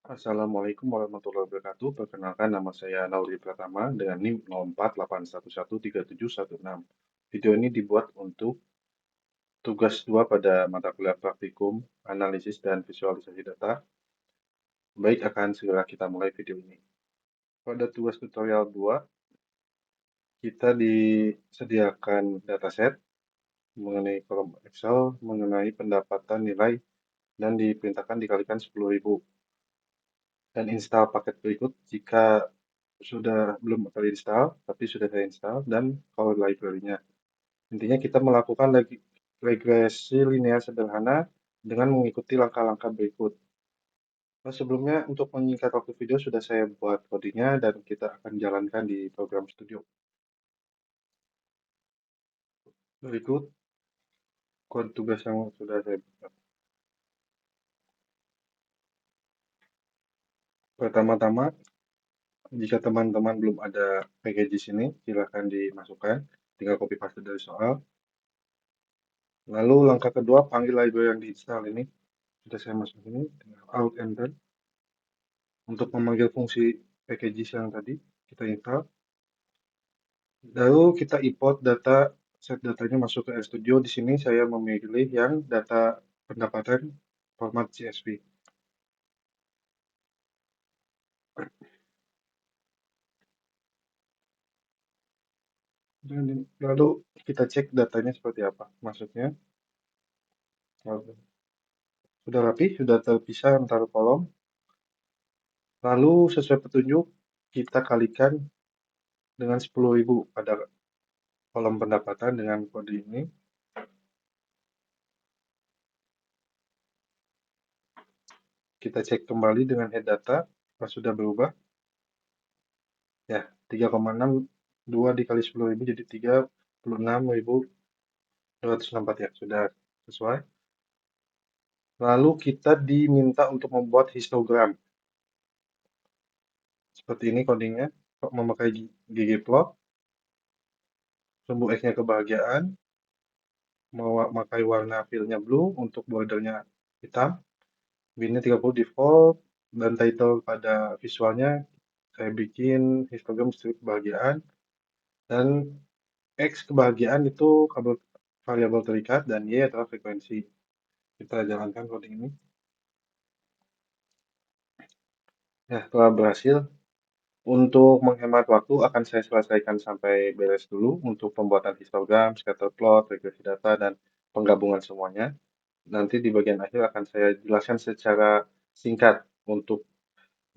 Assalamualaikum warahmatullahi wabarakatuh. Perkenalkan nama saya Nauri Pratama dengan NIM 0481137166. Video ini dibuat untuk tugas 2 pada mata kuliah praktikum, analisis dan visualisasi data. Baik, akan segera kita mulai video ini. Pada tugas tutorial 2, kita disediakan dataset mengenai kolom Excel, mengenai pendapatan nilai, dan diperintahkan dikalikan 10.000. Dan install paket berikut jika sudah belum terinstall, tapi sudah saya install, dan Power Library-nya. Intinya kita melakukan regresi linear sederhana dengan mengikuti langkah-langkah berikut. Nah, sebelumnya, untuk menyingkat waktu video, sudah saya buat kodenya dan kita akan jalankan di program studio. Berikut kode tugas yang sudah saya buat. Pertama-tama, jika teman-teman belum ada package di sini, silakan dimasukkan. Tinggal copy paste dari soal. Lalu langkah kedua, panggil library yang diinstal ini. Sudah saya masukin ini, Alt Enter. Untuk memanggil fungsi packages yang tadi, kita install. Lalu kita import data, set datanya masuk ke RStudio. Di sini saya memilih yang data pendapatan format CSV. Lalu kita cek datanya seperti apa. Maksudnya, sudah rapi, sudah terpisah antara kolom. Lalu sesuai petunjuk, kita kalikan dengan 10.000 pada kolom pendapatan dengan kode ini. Kita cek kembali dengan head data, apakah sudah berubah. Ya, 3,62 dikali 10.000 jadi 36.264 ya, sudah sesuai. Lalu kita diminta untuk membuat histogram. Seperti ini codingnya, memakai ggplot, sumbu X-nya kebahagiaan, memakai warna fill-nya blue untuk bordernya hitam, bin-nya 30 default, dan title pada visualnya saya bikin histogram strip kebahagiaan, dan X kebahagiaan itu variabel terikat, dan Y adalah frekuensi. Kita jalankan coding ini. Ya, telah berhasil. Untuk menghemat waktu akan saya selesaikan sampai beres dulu untuk pembuatan histogram, scatter plot, regresi data, dan penggabungan semuanya. Nanti di bagian akhir akan saya jelaskan secara singkat. Untuk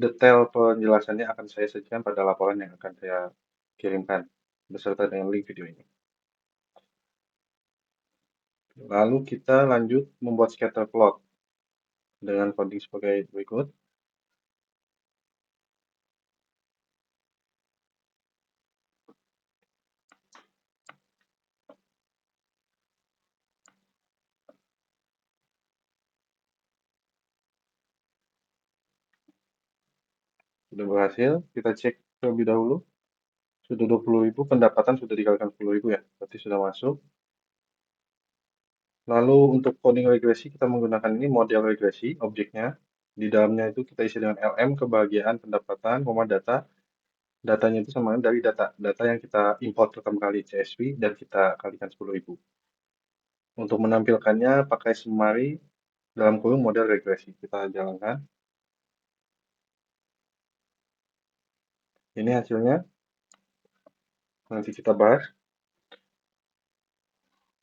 detail penjelasannya akan saya sajikan pada laporan yang akan saya kirimkan beserta dengan link video ini. Lalu kita lanjut membuat scatter plot dengan coding sebagai berikut. Sudah berhasil, kita cek terlebih dahulu. Sudah 20.000, pendapatan sudah dikalikan 10.000 ya, berarti sudah masuk. Lalu untuk coding regresi kita menggunakan ini model regresi, objeknya. Di dalamnya itu kita isi dengan LM, kebahagiaan, pendapatan, data. Datanya itu sama dari data yang kita import pertama kali CSV dan kita kalikan 10.000. Untuk menampilkannya pakai summary dalam kurung model regresi. Kita jalankan. Ini hasilnya. Nanti kita bahas.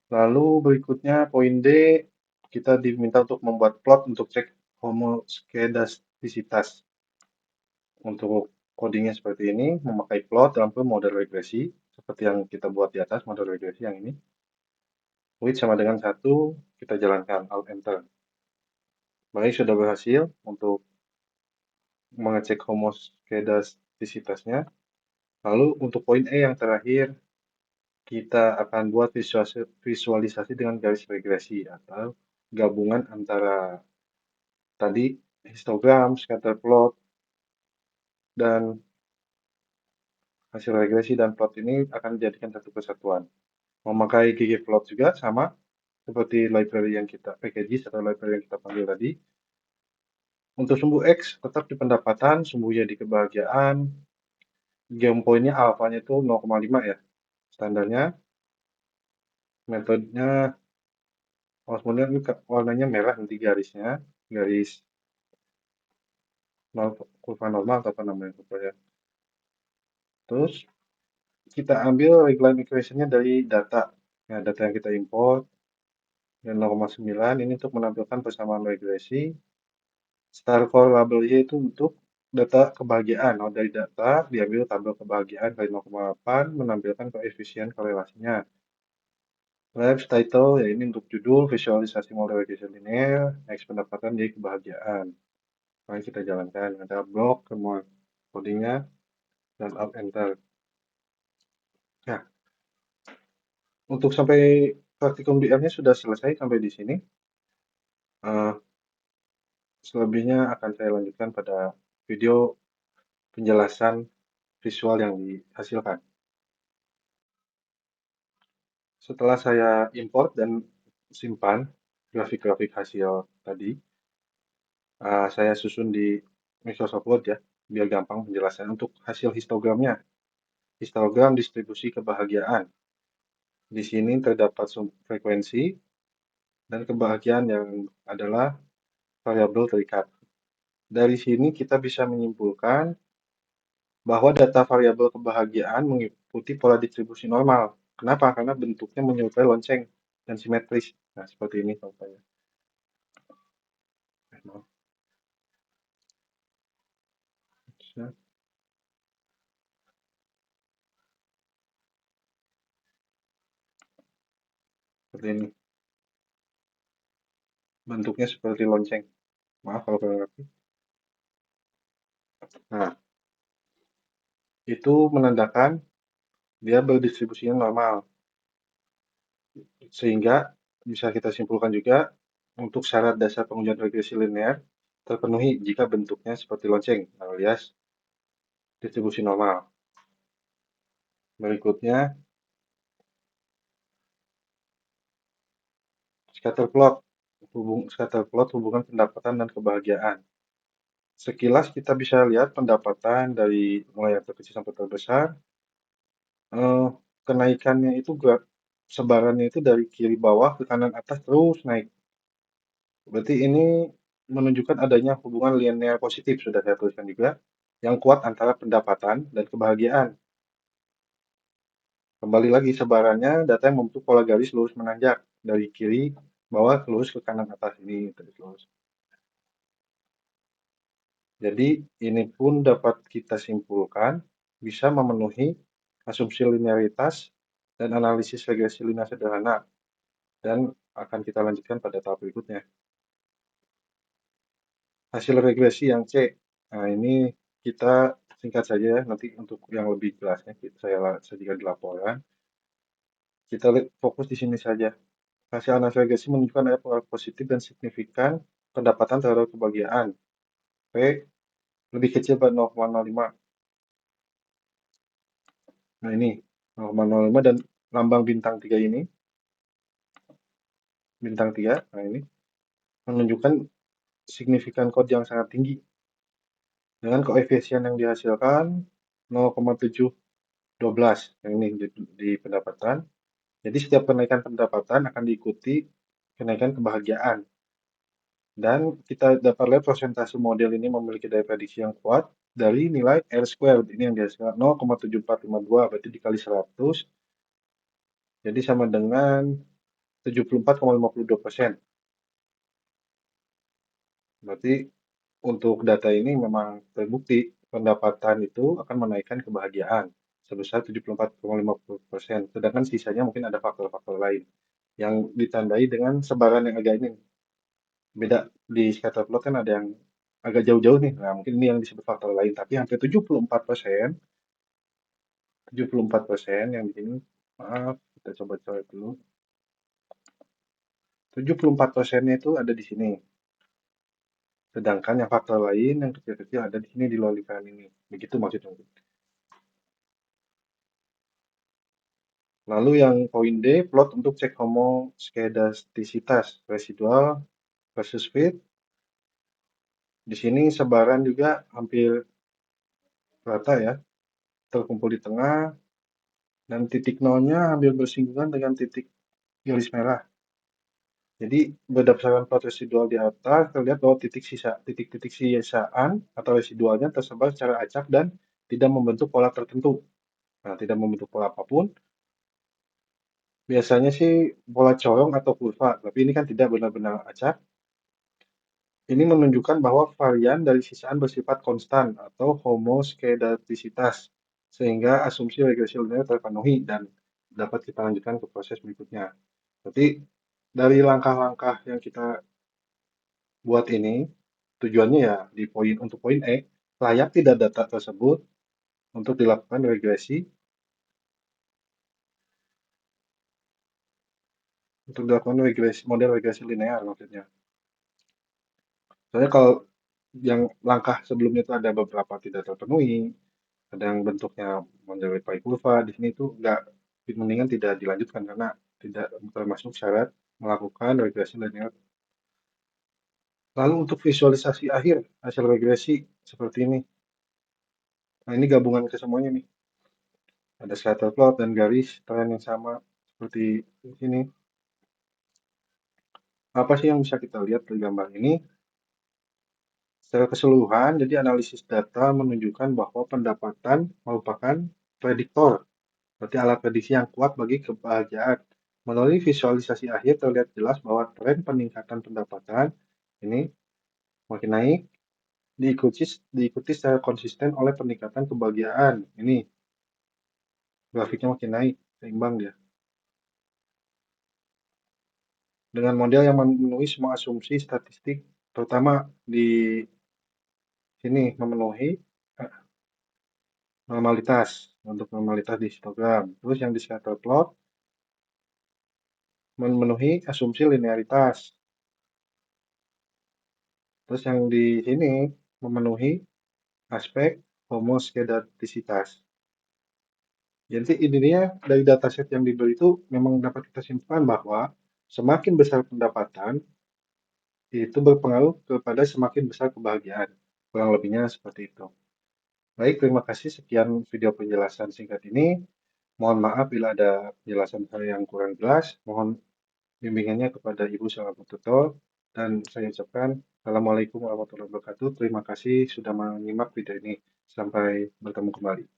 Lalu berikutnya poin D, kita diminta untuk membuat plot untuk cek homoskedastisitas. Untuk codingnya seperti ini, memakai plot dalam model regresi, seperti yang kita buat di atas, model regresi yang ini. Width sama dengan 1, kita jalankan, Alt Enter. Baik, sudah berhasil untuk mengecek homoskedastisitasnya. Lalu untuk poin E yang terakhir, kita akan buat visualisasi dengan garis regresi atau gabungan antara tadi histogram, scatter plot, dan hasil regresi dan plot ini akan dijadikan satu kesatuan. Memakai ggplot juga sama seperti library yang kita packages atau library yang kita panggil tadi. Untuk sumbu X tetap di pendapatan, sumbunya di kebahagiaan, game poinnya alfanya itu 0,5 ya. Standarnya, metodenya, kemudian ini warnanya merah nanti garisnya, garis kurva normal atau apa namanya pokoknya. Terus kita ambil regular equation-nya dari data. Nah, data yang kita import dan 0,9 ini untuk menampilkan persamaan regresi. Star core label Y itu untuk data kebahagiaan. Oh, dari data diambil tabel kebahagiaan kali 0,8 menampilkan koefisien korelasinya. Labs title ya ini untuk judul visualisasi model regression linear, next pendapatan jadi kebahagiaan. Mari kita jalankan. Ada blok, semua codingnya, dan alt enter. Nah, untuk sampai praktikum BR-nya sudah selesai sampai di sini. Eh, Selebihnya akan saya lanjutkan pada video penjelasan visual yang dihasilkan. Setelah saya import dan simpan grafik-grafik hasil tadi, saya susun di Microsoft Word ya, biar gampang penjelasan untuk hasil histogramnya. Histogram distribusi kebahagiaan. Di sini terdapat frekuensi dan kebahagiaan yang adalah variabel terikat. Dari sini kita bisa menyimpulkan bahwa data variabel kebahagiaan mengikuti pola distribusi normal. Kenapa? Karena bentuknya menyerupai lonceng dan simetris. Nah, seperti ini contohnya. Seperti ini. Bentuknya seperti lonceng. Maaf kalau kurang rapi. Nah, itu menandakan dia berdistribusinya normal. Sehingga bisa kita simpulkan juga untuk syarat dasar pengujian regresi linear terpenuhi jika bentuknya seperti lonceng alias distribusi normal. Berikutnya, scatter plot hubungan pendapatan dan kebahagiaan. Sekilas kita bisa lihat pendapatan dari mulai yang terkecil sampai terbesar. Eh, Kenaikannya itu sebarannya itu dari kiri bawah ke kanan atas terus naik. Berarti ini menunjukkan adanya hubungan linear positif, sudah saya tuliskan juga, yang kuat antara pendapatan dan kebahagiaan. Kembali lagi sebarannya, data yang membentuk pola garis lurus menanjak dari kiri bawah lurus ke kanan atas ini terus lurus. Jadi ini pun dapat kita simpulkan bisa memenuhi asumsi linearitas dan analisis regresi linear sederhana dan akan kita lanjutkan pada tahap berikutnya. Hasil regresi yang C. Nah, ini kita singkat saja nanti untuk yang lebih jelasnya saya sajikan di laporan. Kita fokus di sini saja. Hasil analisis regresi menunjukkan ada pengaruh positif dan signifikan pendapatan terhadap kebahagiaan. P lebih kecil pada 0,05. Nah, ini 0,05 dan lambang bintang 3 ini, bintang 3, nah ini menunjukkan signifikan kode yang sangat tinggi dengan koefisien yang dihasilkan 0,712 yang ini di pendapatan. Jadi setiap kenaikan pendapatan akan diikuti kenaikan kebahagiaan. Dan kita dapat lihat persentase model ini memiliki daya prediksi yang kuat dari nilai R squared. Ini yang dihasilkan 0,7452 berarti dikali 100. Jadi sama dengan 74,52%. Berarti untuk data ini memang terbukti pendapatan itu akan menaikkan kebahagiaan sebesar 74,50%. Sedangkan sisanya mungkin ada faktor-faktor lain yang ditandai dengan sebaran yang agak ini. Beda di scatter plot kan ada yang agak jauh-jauh nih. Nah, mungkin ini yang disebut faktor lain. Tapi hampir 74%, 74% yang di sini, maaf, kita coba-coba dulu. 74%-nya itu ada di sini. Sedangkan yang faktor lain yang kecil-kecil ada di sini di luar lingkaran ini. Begitu maksudnya. Lalu yang poin D, plot untuk cek homoskedastisitas residual versus fit. Di sini sebaran juga hampir rata ya, terkumpul di tengah, dan titik nolnya hampir bersinggungan dengan titik garis merah. Jadi berdasarkan plot residual di atas, terlihat bahwa titik-titik sisaan atau residualnya tersebar secara acak dan tidak membentuk pola tertentu. Nah, tidak membentuk pola apapun. Biasanya sih pola corong atau kurva, tapi ini kan tidak benar-benar acak. Ini menunjukkan bahwa varian dari sisaan bersifat konstan atau homoskedastisitas, sehingga asumsi regresi linear terpenuhi dan dapat kita lanjutkan ke proses berikutnya. Jadi dari langkah-langkah yang kita buat ini, tujuannya ya untuk poin E, layak tidak data tersebut untuk dilakukan model regresi linear maksudnya. Soalnya kalau yang langkah sebelumnya itu ada beberapa tidak terpenuhi, ada yang bentuknya menyerupai kurva, di sini tuh nggak, mendingan tidak dilanjutkan karena tidak termasuk syarat melakukan regresi linear. Lalu untuk visualisasi akhir hasil regresi seperti ini. Nah, ini gabungan ke semuanya nih. Ada scatter plot dan garis tren yang sama seperti ini. Apa sih yang bisa kita lihat dari gambar ini? Secara keseluruhan, jadi analisis data menunjukkan bahwa pendapatan merupakan prediktor, berarti alat prediksi yang kuat bagi kebahagiaan. Melalui visualisasi akhir terlihat jelas bahwa tren peningkatan pendapatan ini makin naik, diikuti secara konsisten oleh peningkatan kebahagiaan. Ini grafiknya makin naik, seimbang dia. Dengan model yang memenuhi semua asumsi statistik, terutama di sini memenuhi eh, normalitas, untuk normalitas di histogram. Terus yang di scatter plot memenuhi asumsi linearitas. Terus yang di sini memenuhi aspek homoskedastisitas. Jadi intinya dari dataset yang diberi itu memang dapat kita simpulkan bahwa semakin besar pendapatan itu berpengaruh kepada semakin besar kebahagiaan. Kurang lebihnya seperti itu. Baik, terima kasih sekian video penjelasan singkat ini. Mohon maaf bila ada penjelasan saya yang kurang jelas. Mohon bimbingannya kepada Ibu selaku tutor. Dan saya ucapkan Assalamualaikum warahmatullahi wabarakatuh. Terima kasih sudah menyimak video ini. Sampai bertemu kembali.